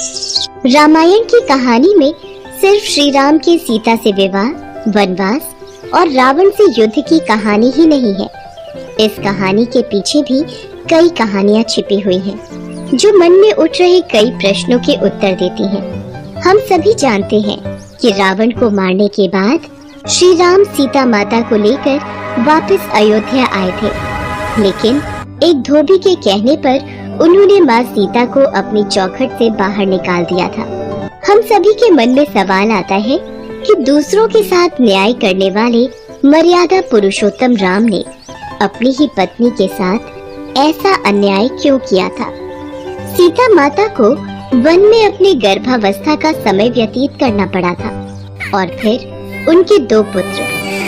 रामायण की कहानी में सिर्फ श्री राम के सीता से विवाह, वनवास और रावण से युद्ध की कहानी ही नहीं है। इस कहानी के पीछे भी कई कहानियां छिपी हुई हैं, जो मन में उठ रहे कई प्रश्नों के उत्तर देती हैं। हम सभी जानते हैं कि रावण को मारने के बाद श्री राम सीता माता को लेकर वापस अयोध्या आए थे, लेकिन एक धोबी के कहने पर उन्होंने माँ सीता को अपनी चौखट से बाहर निकाल दिया था। हम सभी के मन में सवाल आता है कि दूसरों के साथ न्याय करने वाले मर्यादा पुरुषोत्तम राम ने अपनी ही पत्नी के साथ ऐसा अन्याय क्यों किया था। सीता माता को वन में अपने गर्भावस्था का समय व्यतीत करना पड़ा था और फिर उनके 2 पुत्र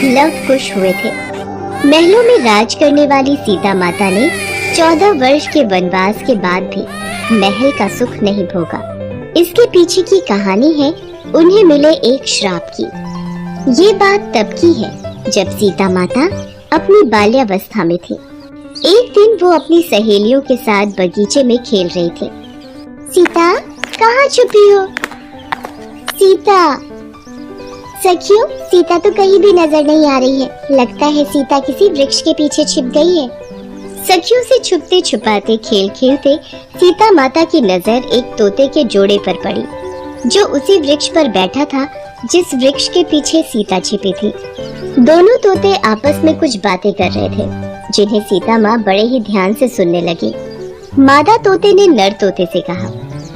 लव कुश हुए थे। महलों में राज करने वाली सीता माता ने 14 वर्ष के वनवास के बाद भी महल का सुख नहीं भोगा। इसके पीछे की कहानी है उन्हें मिले एक श्राप की। ये बात तब की है जब सीता माता अपनी बाल्यावस्था में थी। एक दिन वो अपनी सहेलियों के साथ बगीचे में खेल रही थी। सीता, कहाँ छुपी हो? सीता। सखियों, सीता तो कहीं भी नजर नहीं आ रही है। लगता है सीता किसी वृक्ष के पीछे छिप गई है। सखियों से छुपते छुपाते खेल खेलते सीता माता की नजर एक तोते के जोड़े पर पड़ी, जो उसी वृक्ष पर बैठा था जिस वृक्ष के पीछे सीता छिपी थी। दोनों तोते आपस में कुछ बातें कर रहे थे, जिन्हें सीता माँ बड़े ही ध्यान से सुनने लगी। मादा तोते ने नर तोते से कहा,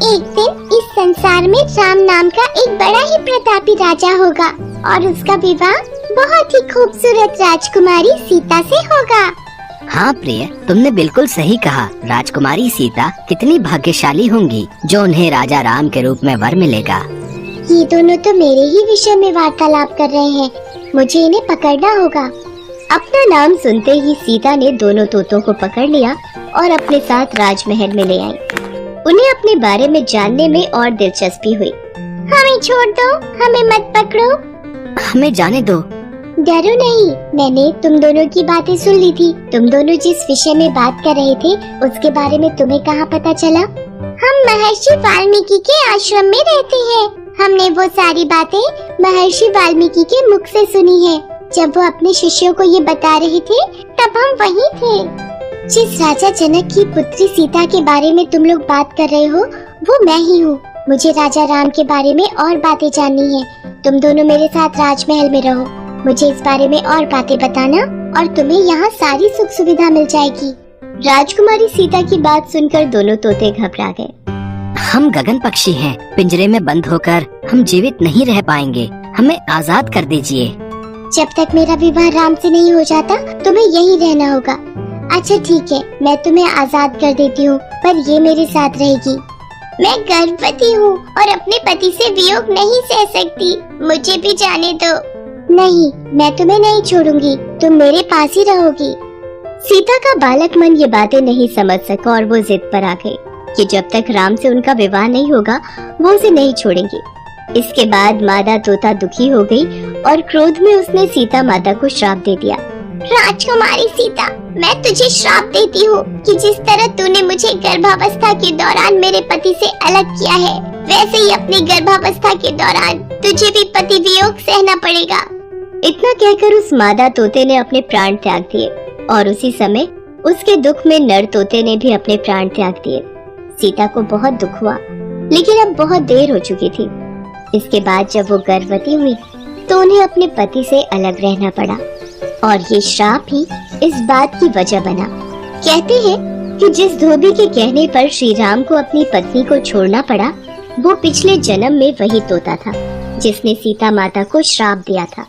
एक दिन इस संसार में राम नाम का एक बड़ा ही प्रतापी राजा होगा और उसका विवाह बहुत ही खूबसूरत राजकुमारी सीता से होगा। हाँ प्रिय, तुमने बिल्कुल सही कहा। राजकुमारी सीता कितनी भाग्यशाली होंगी जो उन्हें राजा राम के रूप में वर मिलेगा। ये दोनों तो मेरे ही विषय में वार्तालाप कर रहे हैं, मुझे इन्हें पकड़ना होगा। अपना नाम सुनते ही सीता ने दोनों तोतों को पकड़ लिया और अपने साथ राजमहल में ले आई। उन्हें अपने बारे में जानने में और दिलचस्पी हुई। हमें छोड़ दो, हमें मत पकड़ो। हमें जाने दो। डरो नहीं, मैंने तुम दोनों की बातें सुन ली थी। तुम दोनों जिस विषय में बात कर रहे थे उसके बारे में तुम्हें कहाँ पता चला? हम महर्षि वाल्मीकि के आश्रम में रहते हैं। हमने वो सारी बातें महर्षि वाल्मीकि के मुख से सुनी है। जब वो अपने शिष्यों को ये बता रहे थे तब हम वहीं थे। जिस राजा जनक की पुत्री सीता के बारे में तुम लोग बात कर रहे हो वो मैं ही हूँ। मुझे राजा राम के बारे में और बातें जाननी है। तुम दोनों मेरे साथ राजमहल में रहो, मुझे इस बारे में और बातें बताना और तुम्हें यहाँ सारी सुख सुविधा मिल जाएगी। राजकुमारी सीता की बात सुनकर दोनों तोते घबरा गए। हम गगन पक्षी हैं, पिंजरे में बंद होकर हम जीवित नहीं रह पाएंगे। हमें आजाद कर दीजिए। जब तक मेरा विवाह राम से नहीं हो जाता तुम्हें यहीं रहना होगा। अच्छा ठीक है, मैं तुम्हें आजाद कर देती हूँ, पर ये मेरे साथ रहेगी। मैं गर्भवती हूँ और अपने पति से वियोग नहीं सह सकती, मुझे भी जाने दो। नहीं, मैं तुम्हें नहीं छोड़ूंगी, तुम मेरे पास ही रहोगी। सीता का बालक मन ये बातें नहीं समझ सका और वो जिद पर आ गई कि जब तक राम से उनका विवाह नहीं होगा वो उसे नहीं छोड़ेंगी। इसके बाद मादा तोता दुखी हो गई और क्रोध में उसने सीता माता को श्राप दे दिया। राजकुमारी सीता, मैं तुझे श्राप देती हूँ कि जिस तरह तूने मुझे गर्भावस्था के दौरान मेरे पति से अलग किया है, वैसे ही अपनी गर्भावस्था के दौरान तुझे भी पति वियोग सहना पड़ेगा। इतना कहकर उस मादा तोते ने अपने प्राण त्याग दिए और उसी समय उसके दुख में नर तोते ने भी अपने प्राण त्याग दिए। सीता को बहुत दुख हुआ, लेकिन अब बहुत देर हो चुकी थी। इसके बाद जब वो गर्भवती हुई तो उन्हें अपने पति से अलग रहना पड़ा और ये श्राप ही इस बात की वजह बना। कहते हैं कि जिस धोबी के कहने पर श्री राम को अपनी पत्नी को छोड़ना पड़ा, वो पिछले जन्म में वही तोता था जिसने सीता माता को श्राप दिया था।